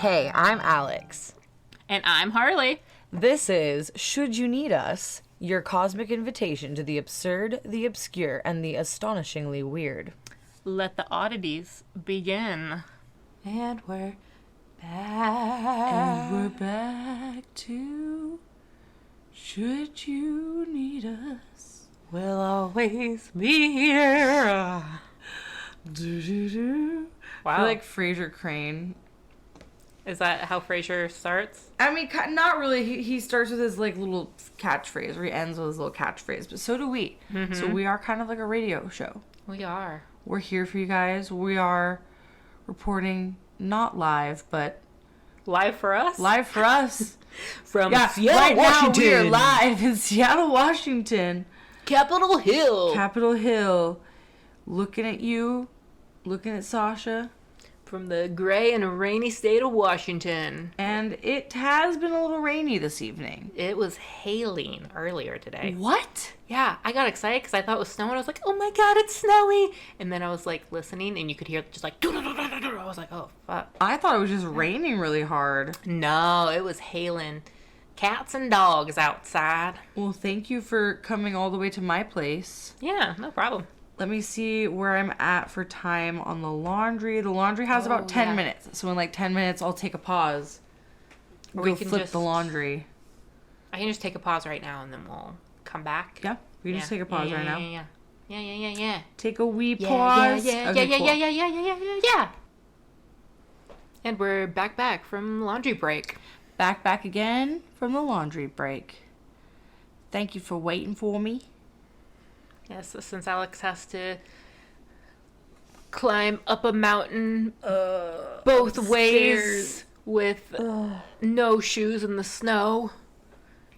Hey, I'm Alex. And I'm Harley. This is Should You Need Us, your cosmic invitation to the absurd, the obscure, and the astonishingly weird. Let the oddities begin. And we're back. And we're back to Should You Need Us, We'll always be here. do. Wow. I feel like Fraser Crane. Is that how Frasier starts? I mean, not really. He starts with his like little catchphrase, or he ends with his little catchphrase. But so do we. Mm-hmm. So we are kind of like a radio show. We are. We're here for you guys. We are reporting not live, but Live for us? live for us. From Seattle, right now we are live in Seattle, Washington. Capitol Hill. Capitol Hill. Looking at you. Looking at Sasha. From the gray and rainy state of Washington. And it has been a little rainy this evening. It was hailing earlier today. What? Yeah, I got excited because I thought it was snowing. I was like, oh my god, it's snowy. And then I was like listening and you could hear just like, I was like, oh fuck. I thought it was just raining really hard. No, it was hailing. Cats and dogs outside. Well, thank you for coming all the way to my place. Yeah, no problem. Let me see where I'm at for time on the laundry. The laundry has about 10 minutes. So in like 10 minutes, I'll take a pause. Or Go we can flip just- the laundry. I can just take a pause right now and then we'll come back. Yeah, we can just take a pause right now. Yeah. Take a wee Yeah, pause. yeah. Okay, cool. Yeah. And we're back from laundry break. Back again from the laundry break. Thank you for waiting for me. Yes, since Alex has to climb up a mountain both ways with no shoes in the snow.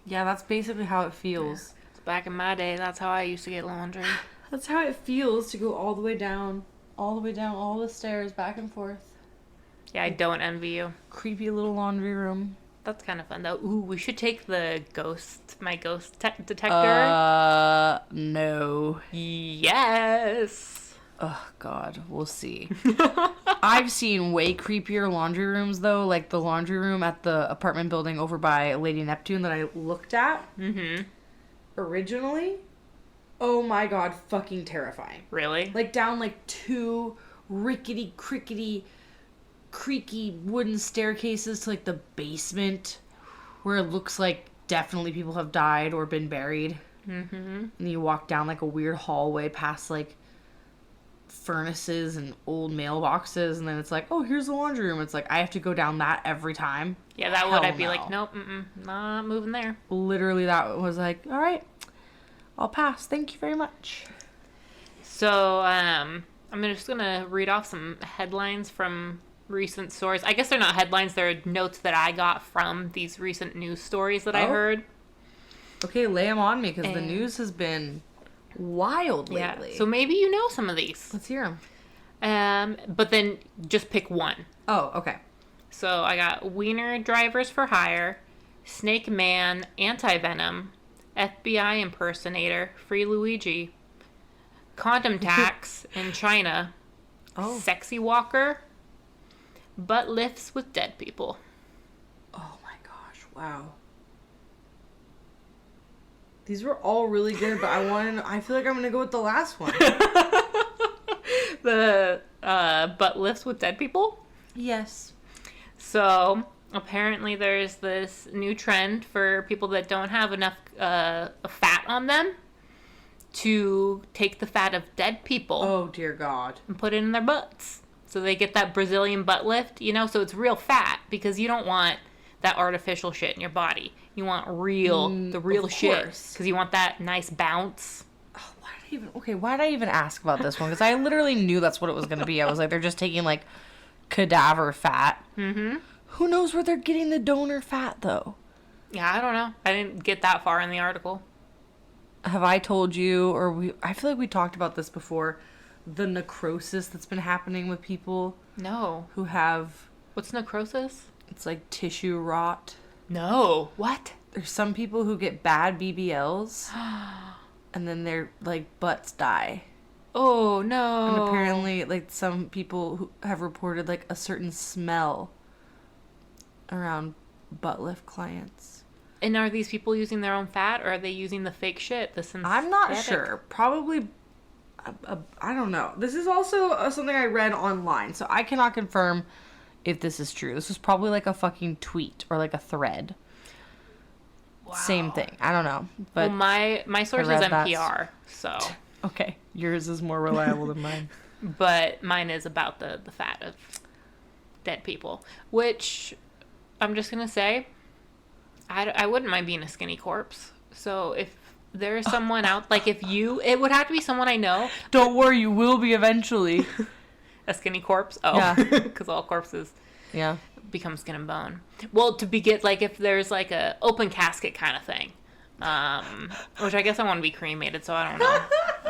Yeah, that's basically how it feels. Back in my day, that's how I used to get laundry. That's how it feels to go all the way down all the stairs, back and forth. Yeah, I don't envy you. Creepy little laundry room. That's kind of fun, though. Ooh, we should take my ghost detector. No. Yes. Oh, God. We'll see. I've seen way creepier laundry rooms, though. Like the laundry room at the apartment building over by Lady Neptune that I looked at. Mm-hmm. Originally. Oh, my God. Fucking terrifying. Really? Like down like two rickety, creaky wooden staircases to like the basement where it looks like definitely people have died or been buried. Mm-hmm. And you walk down like a weird hallway past like furnaces and old mailboxes, and then it's like, oh, here's the laundry room. It's like I have to go down that every time. Yeah, that Hell would. I'd be no. like, nope, not moving there. Literally, that was like, all right, I'll pass. Thank you very much. So, I'm just gonna read off some headlines from recent stories. I guess they're not headlines, they're notes that I got from these recent news stories that I heard. Okay, lay them on me, because the news has been wild lately. Yeah, so maybe you know some of these. Let's hear them. But then just pick one. Oh, okay. So I got Wiener Drivers for Hire, Snake Man, Anti-Venom, FBI Impersonator, Free Luigi, Condom Tax in China, Sexy Walker, Butt Lifts with Dead People. Oh my gosh, wow. These were all really good, but I feel like I'm gonna go with the last one. The Butt Lifts with Dead People? Yes. So, apparently there's this new trend for people that don't have enough fat on them to take the fat of dead people Oh dear God. and put it in their butts. So they get that Brazilian butt lift, so it's real fat because you don't want that artificial shit in your body. You want the real shit because you want that nice bounce. Oh, why did I even ask about this one? Because I literally knew that's what it was gonna be. I was like, they're just taking like cadaver fat. Mm-hmm. Who knows where they're getting the donor fat though? Yeah, I don't know. I didn't get that far in the article. Have I told you, I feel like we talked about this before, the necrosis that's been happening with people No. who have, What's necrosis? it's like tissue rot. No. What? There's some people who get bad BBLs and then their like butts die. Oh, no. And apparently like some people who have reported like a certain smell around butt lift clients. And are these people using their own fat, or are they using the fake shit? The synthetic? I'm not sure. Probably, I don't know. This is also something I read online, so I cannot confirm if this is true. This was probably like a fucking tweet or like a thread. Wow. Same thing. I don't know. But well, my source is read that. NPR, so Okay, yours is more reliable than mine. but mine is about the fat of dead people, which I'm just gonna say, I wouldn't mind being a skinny corpse. So if there's someone out, like if you, it would have to be someone I know. Don't worry, you will be eventually. A skinny corpse? Oh, Yeah. Because all corpses Yeah. become skin and bone. Well, to begin, like if there's like a open casket kind of thing, which I guess I want to be cremated, so I don't know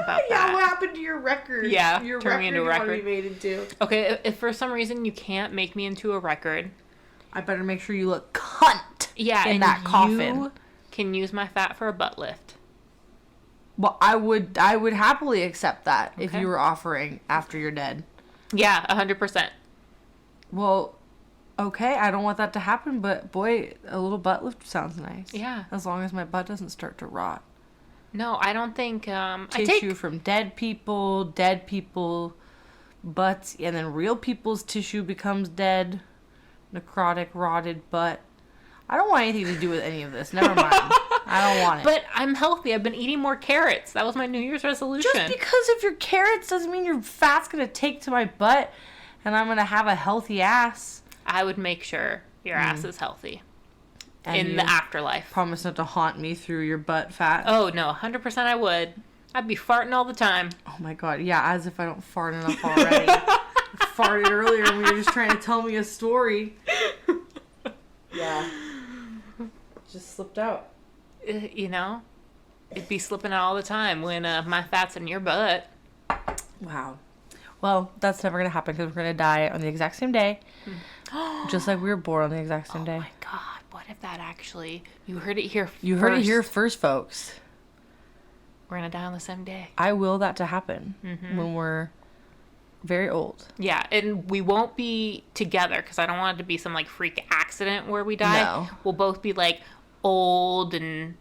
about that. What happened to your record? Yeah, your turn me into a you wanna record. be made into. Okay, if for some reason you can't make me into a record, I better make sure you look cunt. yeah, in and that coffin. you can use my fat for a butt lift. Well, I would happily accept that if Okay. you were offering after you're dead. Yeah, 100%. Well, okay, I don't want that to happen, but boy, a little butt lift sounds nice. Yeah. As long as my butt doesn't start to rot. No, I don't think Tissue from dead people, butts, and then real people's tissue becomes dead, necrotic, rotted butt. I don't want anything to do with any of this. Never mind. I don't want it. But I'm healthy. I've been eating more carrots. That was my New Year's resolution. Just because of your carrots doesn't mean your fat's gonna take to my butt and I'm gonna have a healthy ass. I would make sure your ass is healthy And in you the afterlife. promise not to haunt me through your butt fat. Oh, no, 100% I would. I'd be farting all the time. Oh my god, yeah, as if I don't fart enough already. I farted earlier and we were just trying to tell me a story. Yeah. Just slipped out. You know? It'd be slipping out all the time when my fat's in your butt. Wow. Well, that's never going to happen because we're going to die on the exact same day. Just like we were born on the exact same day. Oh my god, what if that actually... You heard it here You heard it here first, folks. We're gonna die on the same day. I will that to happen when we're very old. Yeah, and we won't be together because I don't want it to be some like freak accident where we die. No. We'll both be like old and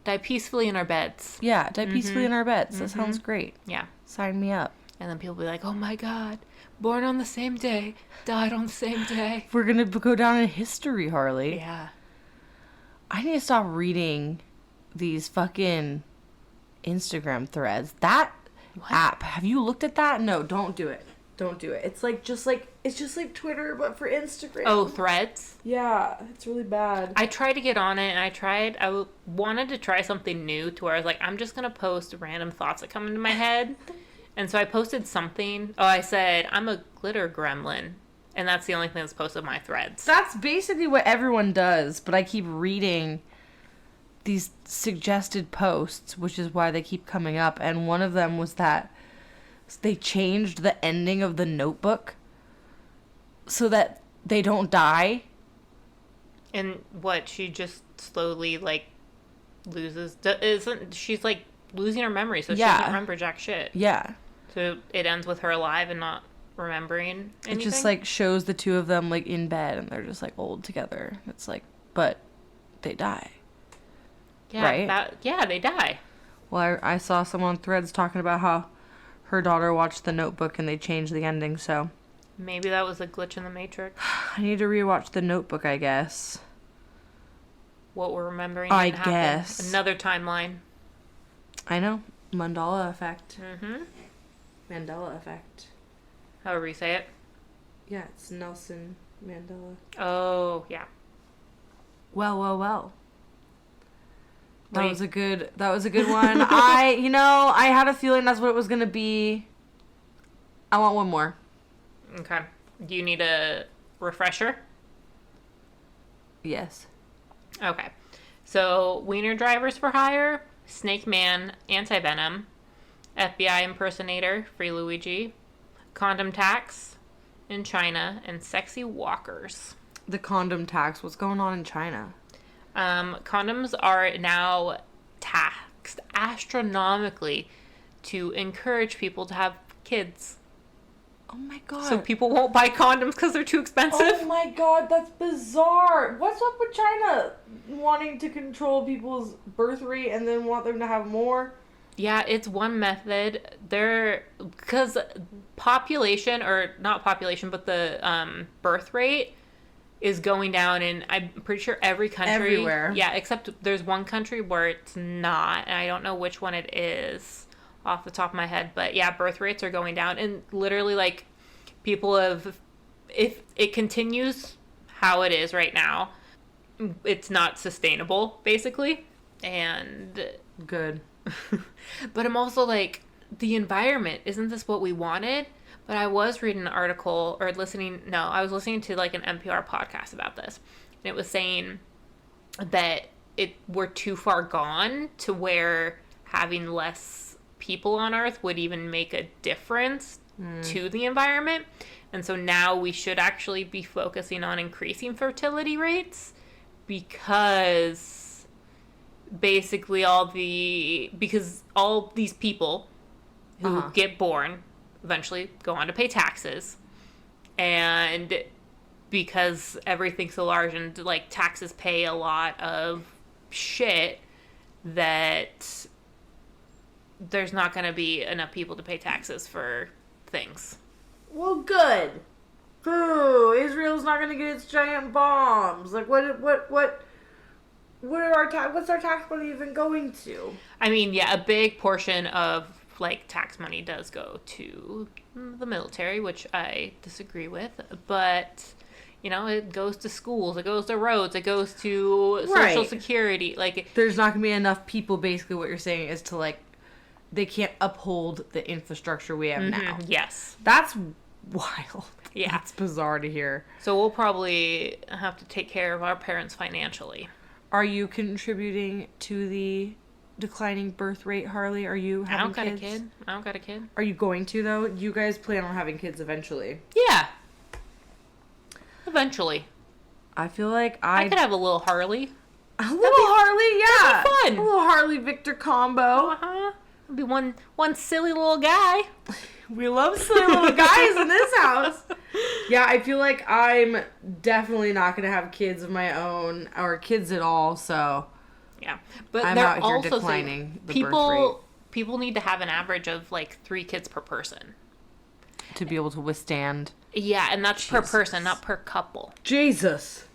die peacefully in our beds. Yeah, die peacefully in our beds. That sounds great. Yeah. Sign me up. And then people be like, oh my god, born on the same day, died on the same day. We're going to go down in history, Harley. Yeah. I need to stop reading these fucking Instagram threads. That app, have you looked at that? No, don't do it. Don't do it. It's just like Twitter, but for Instagram. Oh, Threads? Yeah, it's really bad. I tried to get on it, and I wanted to try something new to where I was like, I'm just going to post random thoughts that come into my head. And so I posted something. Oh, I said, I'm a glitter gremlin. And that's the only thing that's posted on my Threads. That's basically what everyone does, but I keep reading these suggested posts, which is why they keep coming up. And one of them was that they changed the ending of The Notebook so that they don't die. And what, she just slowly, like, loses... She's, like, losing her memory, so she Yeah. doesn't remember jack shit. Yeah. So it ends with her alive and not remembering anything? It just, like, shows the two of them, like, in bed, and they're just, like, old together. It's like, but they die. Yeah, right? Yeah, they die. Well, I saw someone on Threads talking about how her daughter watched The Notebook and they changed the ending, so... Maybe that was a glitch in the Matrix. I need to rewatch The Notebook, I guess. What we're remembering I didn't happen. guess. Another timeline. I know. Mandela effect. Mm-hmm. Mandela effect. However you say it. Yeah, it's Nelson Mandela. Oh, yeah. Well. That Wait. was a good one. I had a feeling that's what it was gonna be. I want one more. Okay. Do you need a refresher? Yes. Okay. So, wiener drivers for hire, snake man, anti-venom, FBI impersonator, Free Luigi, condom tax in China, and sexy walkers. The condom tax. What's going on in China? Condoms are now taxed astronomically to encourage people to have kids. Oh my god. So people won't buy condoms because they're too expensive. Oh my god, that's bizarre. What's up with China wanting to control people's birth rate and then want them to have more? Yeah, it's one method. Because population, or not population, but the birth rate is going down in, I'm pretty sure, every country. Everywhere. Yeah, except there's one country where it's not, and I don't know which one it is off the top of my head. But yeah, birth rates are going down, and literally, like, people have, if it continues how it is right now, it's not sustainable, basically. And Good. but I'm also like, the environment, isn't this what we wanted? But I was reading an article, or I was listening to like an NPR podcast about this, and it was saying that we're too far gone to where having less people on Earth would even make a difference to the environment. And so now we should actually be focusing on increasing fertility rates, because basically because all these people who get born eventually go on to pay taxes, and because everything's so large and like taxes pay a lot of shit, that there's not going to be enough people to pay taxes for things. Well, good. Boo! Israel's not gonna get its giant bombs. Like, what's our tax money even going to? I mean, yeah, a big portion of like tax money does go to the military, which I disagree with, but you know, it goes to schools, it goes to roads, it goes to Social Security. Like, there's not gonna be enough people. Basically, what you're saying is to like, they can't uphold the infrastructure we have now. Yes. That's wild. Yeah. That's bizarre to hear. So we'll probably have to take care of our parents financially. Are you contributing to the declining birth rate, Harley? Are you having I don't got kids? a kid. I don't got a kid. Are you going to, though? You guys plan on having kids eventually? Yeah. Eventually. I feel like I could have a little Harley. A little Harley, yeah. That'd be fun. A little Harley Victor combo. Uh-huh. It'd be one silly little guy. We love silly little guys in this house. Yeah, I feel like I'm definitely not going to have kids of my own or kids at all, so Yeah. But I'm they're out here also declining saying the birth rate. people need to have an average of like 3 kids per person. To be able to withstand. Yeah, and that's per person, not per couple. Jesus.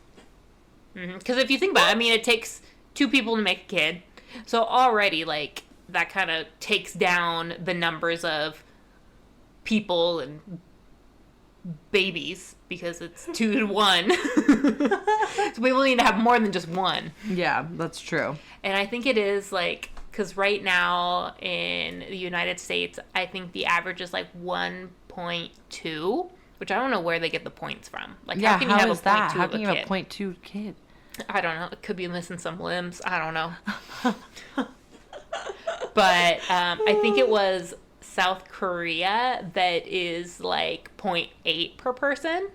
Because if you think about it, I mean, it takes 2 people to make a kid. So already, like, that kind of takes down the numbers of people and babies, because it's 2 to 1. So people need to have more than just one. Yeah, that's true. And I think it is like, because right now in the United States, I think the average is like 1.2, which I don't know where they get the points from. Like, Yeah, how can you have is a 0.2 that? How of can a you have kid? a 0.2 kid? I don't know. It could be missing some limbs. I don't know. But I think it was South Korea that is like 0.8 per person.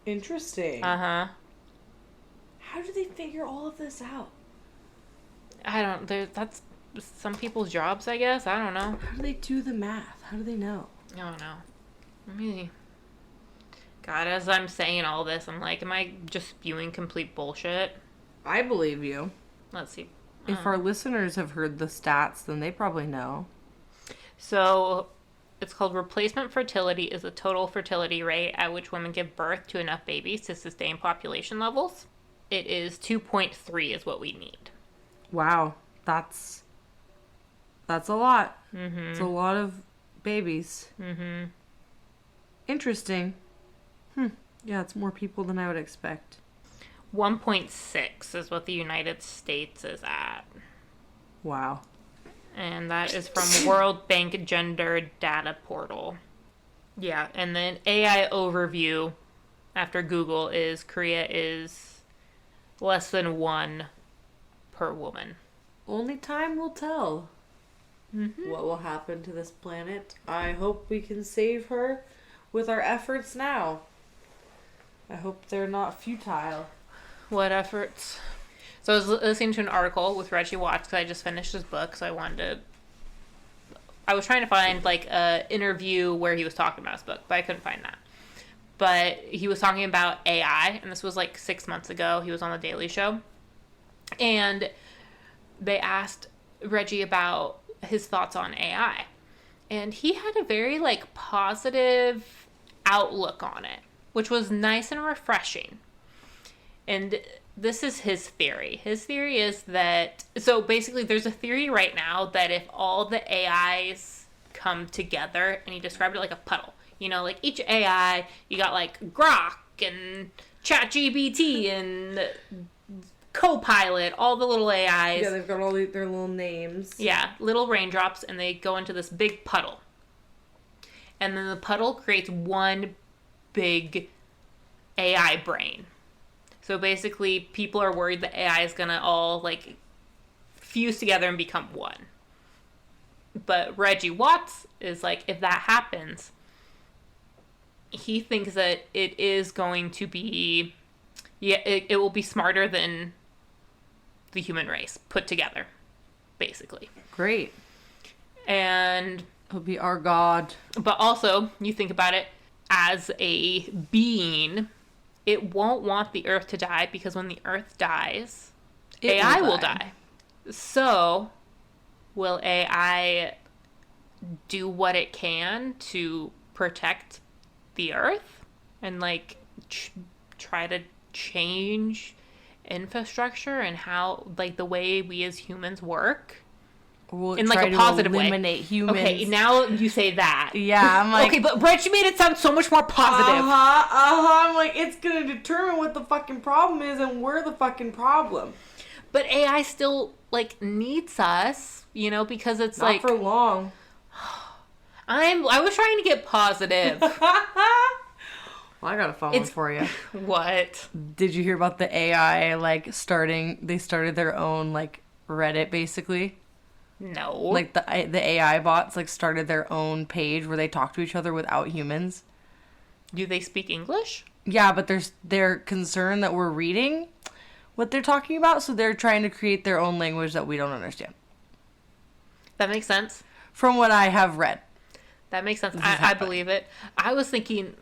Interesting. Uh-huh. How do they figure all of this out? I don't, that's some people's jobs, I guess. I don't know. How do they do the math? How do they know? I don't know. God, as I'm saying all this, I'm like, am I just spewing complete bullshit? I believe you. Let's see. If our listeners have heard the stats, then they probably know. So, it's called replacement fertility is the total fertility rate at which women give birth to enough babies to sustain population levels. It is 2.3 is what we need. Wow, that's a lot. Mm-hmm. It's a lot of babies. Mm-hmm. Interesting. Yeah, it's more people than I would expect. 1.6 is what the United States is at. Wow. And that is from World Bank Gender Data Portal. Yeah, and then AI overview after Google is Korea is less than 1 per woman. Only time will tell what will happen to this planet. I hope we can save her with our efforts now. I hope they're not futile. What efforts? So I was listening to an article with Reggie Watts because I just finished his book, so I wanted to I was trying to find like a interview where he was talking about his book, but I couldn't find that. But he was talking about AI, and this was like 6 months ago. He was on the Daily Show, and they asked Reggie about his thoughts on AI, and he had a very like positive outlook on it, which was nice and refreshing. And this is his theory. His theory is that, so basically there's a theory right now that if all the AIs come together, and he described it like a puddle, you know, like each AI, you got like Grok and ChatGPT and Copilot, all the little AIs. Yeah, they've got all their little names. Yeah, little raindrops, and they go into this big puddle. And then the puddle creates one big AI brain. So basically, people are worried the AI is going to all, like, fuse together and become one. But Reggie Watts is like, if that happens, he thinks that it is going to be, it will be smarter than the human race put together, basically. Great. And It'll be our god. but also, you think about it, as a being, it won't want the Earth to die, because when the Earth dies, AI will die. So, will AI do what it can to protect the Earth and like try to change infrastructure and how, like, the way we as humans work? We'll In, try like, a to positive way. eliminate humans. Okay, now you say that. Yeah, I'm like... Okay, but Reggie made it sound so much more positive. I'm like, it's gonna determine what the fucking problem is, and we're the fucking problem. But AI still, like, needs us, you know, because it's Not like... for long. I was trying to get positive. Well, I got a phone for you. What? Did you hear about the AI, like, they started their own, like, Reddit, basically? No. Like, the AI bots, like, started their own page where they talk to each other without humans. Do they speak English? Yeah, but they're concerned that we're reading what they're talking about, so they're trying to create their own language that we don't understand. That makes sense. From what I have read. That makes sense. I believe it. I was thinking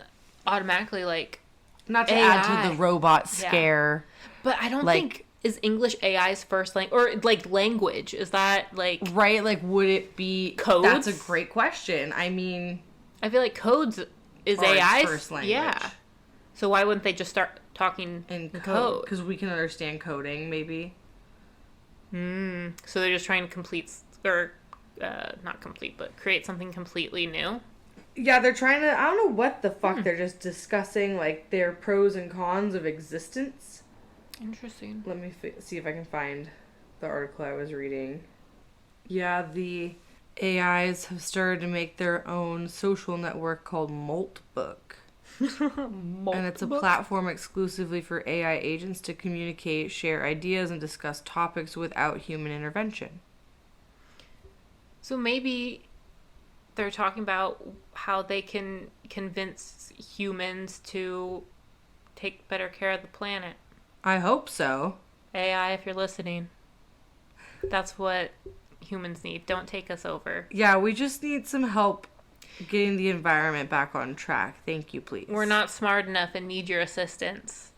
automatically, like... Not to AI. add to the robot scare. Yeah. But I don't like, think... Is English AI's first language? Or, like, language? Is that, like... Right, like, would it be... Codes? That's a great question. I mean... I feel like codes is Or its AI's... first language. Yeah. So why wouldn't they just start talking in in code. Because we can understand coding, maybe. So they're just trying to complete... Or, not complete, but create something completely new? Yeah, they're trying to... I don't know what the fuck. They're just discussing, like, their pros and cons of existence. Interesting. Let me see if I can find the article I was reading. Yeah, the AIs have started to make their own social network called Moltbook. And it's a platform exclusively for AI agents to communicate, share ideas, and discuss topics without human intervention. So maybe they're talking about how they can convince humans to take better care of the planet. I hope so. AI, if you're listening, that's what humans need. Don't take us over. Yeah, we just need some help getting the environment back on track. Thank you, please. We're not smart enough and need your assistance.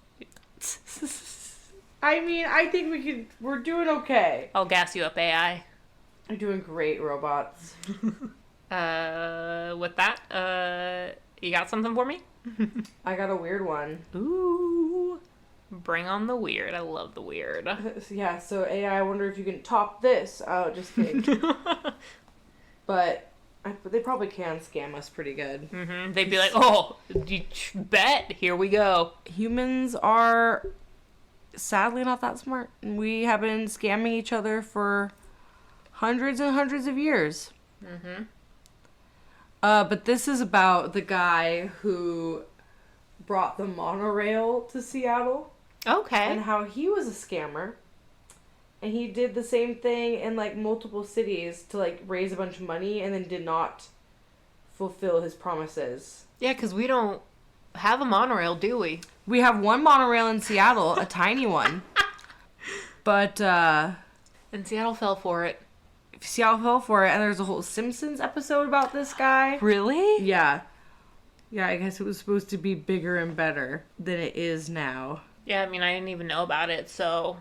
I mean, I think we're doing okay. I'll gas you up, AI. You're doing great, robots. With that, you got something for me? I got a weird one. Ooh. Bring on the weird. I love the weird. Yeah, so AI, I wonder if you can top this. Oh, just kidding. But they probably can scam us pretty good. Mm-hmm. They'd be like, oh, you bet. Here we go. Humans are sadly not that smart. We have been scamming each other for hundreds and hundreds of years. Mm-hmm. But this is about the guy who brought the monorail to Seattle. Okay. And how he was a scammer. And he did the same thing in, like, multiple cities to, like, raise a bunch of money and then did not fulfill his promises. Yeah, because we don't have a monorail, do we? We have one monorail in Seattle, a tiny one. But, And Seattle fell for it. Seattle fell for it, and there's a whole Simpsons episode about this guy. Really? Yeah. Yeah, I guess it was supposed to be bigger and better than it is now. Yeah, I mean, I didn't even know about it, so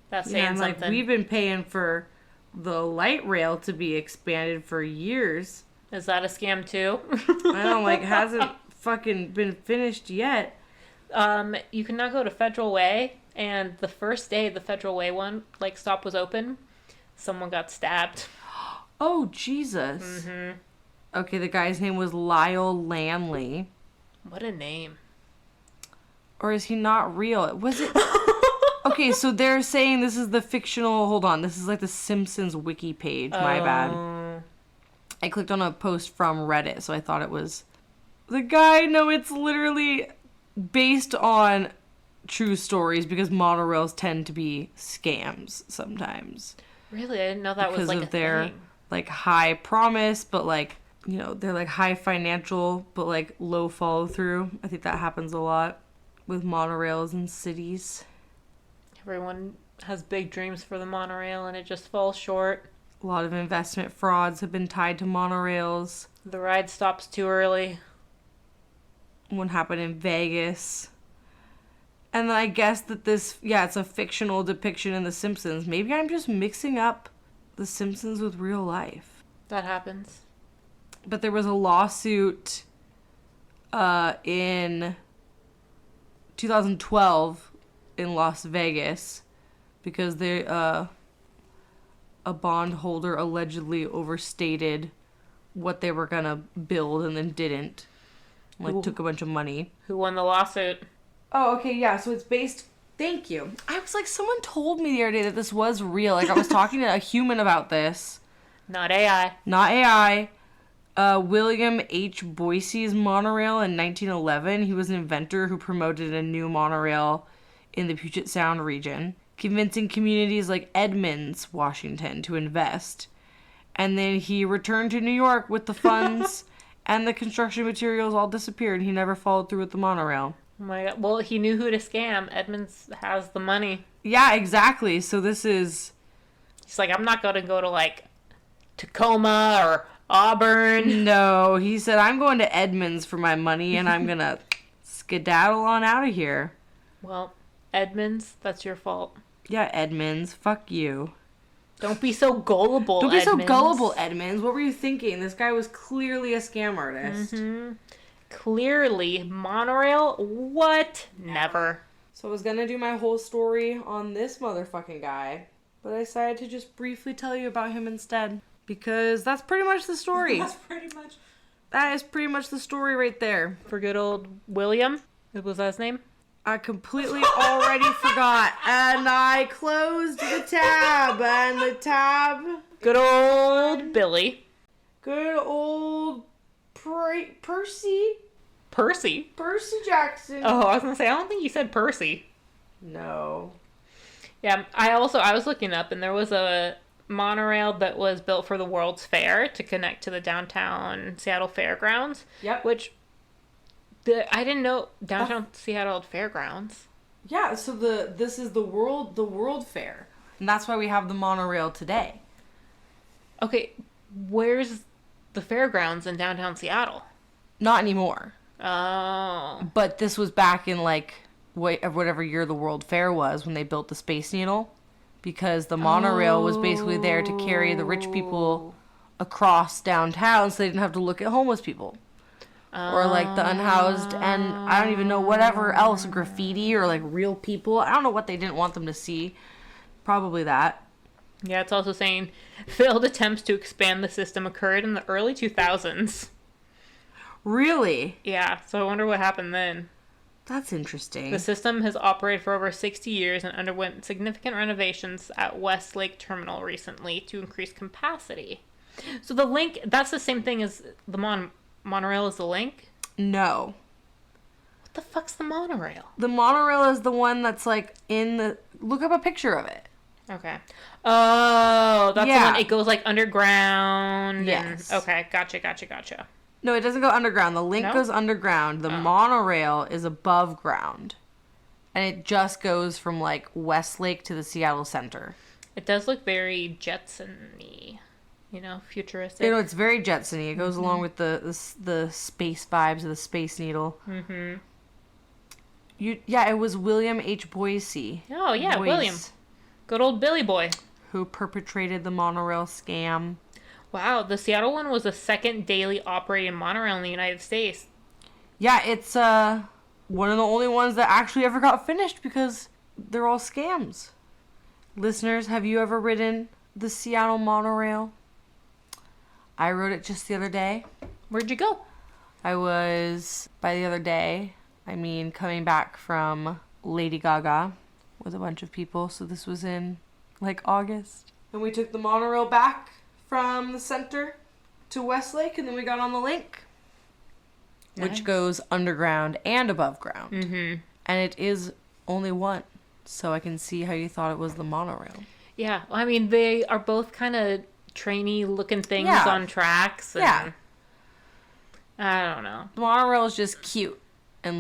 that's saying And something. like, we've been paying for the light rail to be expanded for years. Is that a scam too? I don't like hasn't fucking been finished yet. You can now go to Federal Way, and the first day the Federal Way stop was open, someone got stabbed. Oh, Jesus. Mm-hmm. Okay, the guy's name was Lyle Lanley. What a name. Or is he not real? Was it... Okay, so they're saying this is the fictional... Hold on, this is like the Simpsons wiki page. My bad. I clicked on a post from Reddit, so I thought it was... The guy, no, it's literally based on true stories because monorails tend to be scams sometimes. Really? I didn't know that was Because like of a their, thing. like, high promise, but, like, you know, they're, like, high financial, but, like, low follow-through. I think that happens a lot with monorails in cities. Everyone has big dreams for the monorail, and it just falls short. A lot of investment frauds have been tied to monorails. The ride stops too early. One happened in Vegas. And then I guess that this, it's a fictional depiction in The Simpsons. Maybe I'm just mixing up The Simpsons with real life. That happens. But there was a lawsuit in 2012 in Las Vegas because a bondholder allegedly overstated what they were gonna build and then didn't. Like, took a bunch of money. Who won the lawsuit? Oh, okay, yeah, so it's based... Thank you. I was like, someone told me the other day that this was real. Like, I was talking to a human about this. Not AI. Not AI. William H. Boyce's monorail in 1911. He was an inventor who promoted a new monorail in the Puget Sound region, convincing communities like Edmonds, Washington, to invest. And then he returned to New York with the funds, and the construction materials all disappeared. He never followed through with the monorail. Oh my god. Well, he knew who to scam. Edmonds has the money. Yeah, exactly. So this is... He's like, I'm not going to go to, like, Tacoma or Auburn. No, he said, I'm going to Edmonds for my money, and I'm going to skedaddle on out of here. Well, Edmonds, that's your fault. Yeah, Edmonds, fuck you. Don't be so gullible, Don't be Edmonds. so gullible, Edmonds. What were you thinking? This guy was clearly a scam artist. Mm-hmm. Clearly, monorail? What? Never. So I was gonna do my whole story on this motherfucking guy, but I decided to just briefly tell you about him instead. Because that's pretty much the story. That is pretty much the story right there. For good old William? Was that his name? I completely already forgot. And I closed the tab. And the tab... Good old Billy. Good old... Percy? Percy? Percy Jackson. Oh, I was gonna say, I don't think you said Percy. No. Yeah, I was looking up, and there was a monorail that was built for the World's Fair to connect to the downtown Seattle Fairgrounds. Yep. Which, I didn't know downtown Seattle had fairgrounds. Yeah, so this is the World Fair. And that's why we have the monorail today. Okay, where's the fairgrounds in downtown Seattle? Not anymore. Oh. But this was back in, like, whatever year the World Fair was when they built the Space Needle. Because the monorail was basically there to carry the rich people across downtown so they didn't have to look at homeless people. Or, like, the unhoused and I don't even know whatever else, graffiti or, like, real people. I don't know what they didn't want them to see. Probably that. Yeah, it's also saying failed attempts to expand the system occurred in the early 2000s. Really? Yeah, so I wonder what happened then. That's interesting. The system has operated for over 60 years and underwent significant renovations at Westlake Terminal recently to increase capacity. So the link, that's the same thing as the monorail is the link? No. What the fuck's the monorail? The monorail is the one that's, like, in the... Look up a picture of it. Okay. Oh, that's the Yeah. one. It goes, like, underground. Yes. And, okay, gotcha. No, it doesn't go underground. The link No? goes underground. The monorail is above ground. And it just goes from, like, Westlake to the Seattle Center. It does look very Jetson-y, futuristic. It's very Jetson-y. It goes along with the space vibes of the Space Needle. Mm-hmm. It was William H. Boyce. Oh, yeah, William. Good old Billy Boy. Who perpetrated the monorail scam. Wow, the Seattle one was the second daily operating monorail in the United States. Yeah, it's one of the only ones that actually ever got finished because they're all scams. Listeners, have you ever ridden the Seattle monorail? I rode it just the other day. Where'd you go? By the other day, I mean coming back from Lady Gaga with a bunch of people. So this was in August. And we took the monorail back from the center to Westlake, and then we got on the link. Nice. Which goes underground and above ground. Mm-hmm. And it is only one. So I can see how you thought it was the monorail. Yeah. I mean, they are both kind of trainy looking things on tracks. And I don't know. The monorail is just cute and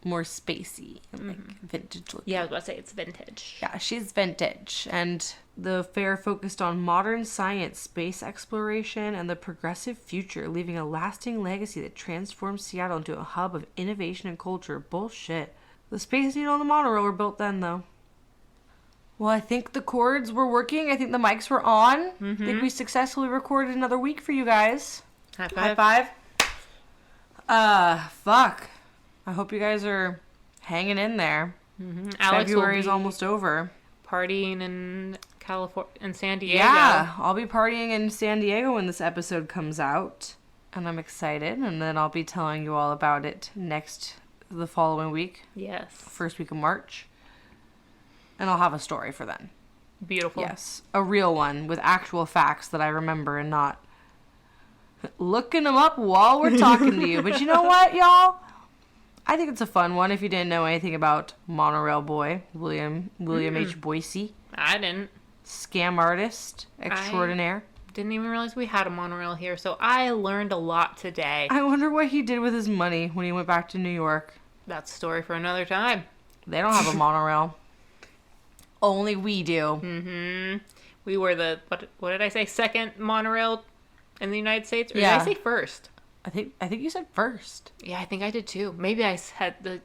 more spacey and vintage looking. Yeah, I was about to say it's vintage. Yeah, she's vintage. And the fair focused on modern science, space exploration, and the progressive future, leaving a lasting legacy that transforms Seattle into a hub of innovation and culture. Bullshit. The Space Needle and the monorail were built then, though. Well, I think the cords were working. I think the mics were on. Mm-hmm. I think we successfully recorded another week for you guys. High five. High five. Fuck. I hope you guys are hanging in there. Mm-hmm. February's almost over. Partying in San Diego. Yeah, I'll be partying in San Diego when this episode comes out. And I'm excited. And then I'll be telling you all about it the following week. Yes. First week of March. And I'll have a story for then. Beautiful. Yes. A real one with actual facts that I remember and not looking them up while we're talking to you. But you know what, y'all? I think it's a fun one if you didn't know anything about Monorail Boy, William H. Boyce. I didn't. Scam artist extraordinaire. Didn't even realize we had a monorail here, so I learned a lot today. I wonder what he did with his money when he went back to New York. That's a story for another time. They don't have a monorail. Only we do. Mm-hmm. We were the, what did I say, second monorail in the United States? Or did I say first? I think you said first. Yeah, I think I did too. Maybe I said you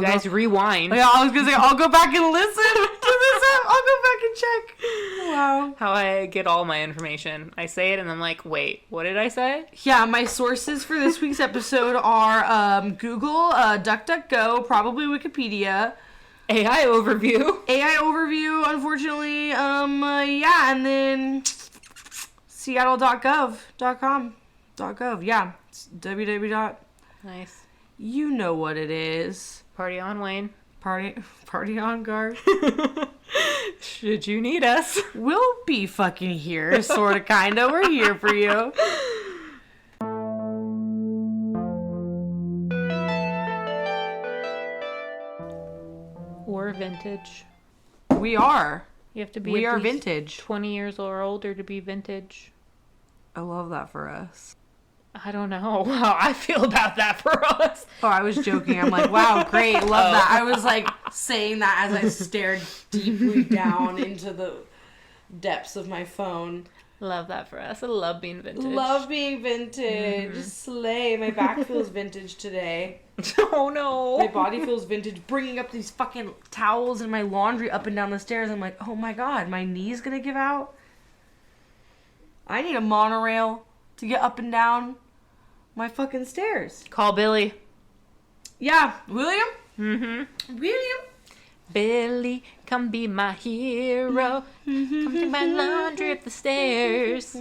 guys rewind. Yeah, I was going to say, I'll go back and listen to this. I'll go back and check. Wow. How I get all my information. I say it and I'm like, wait, what did I say? Yeah, my sources for this week's episode are Google, DuckDuckGo, probably Wikipedia. AI overview, unfortunately. Yeah, and then Seattle.gov.com. Yeah, it's www. Nice. You know what it is. Party on, Wayne. Party on, Garth. Should you need us? We'll be fucking here, sorta, kinda. We're here for you. Or vintage. We are. You have to be. We at are least vintage. 20 years or older to be vintage. I love that for us. I don't know how I feel about that for us. Oh, I was joking. I'm like, wow, great, love that. I was saying that as I stared deeply down into the depths of my phone. Love that for us. I love being vintage. Love being vintage. Mm-hmm. Slay. My back feels vintage today. Oh no. My body feels vintage. Bringing up these fucking towels and my laundry up and down the stairs. I'm like, oh my god, my knee's gonna give out. I need a monorail to get up and down my fucking stairs. Call Billy. Yeah. William? Mm-hmm. William? Billy, come be my hero. Come take my laundry up the stairs.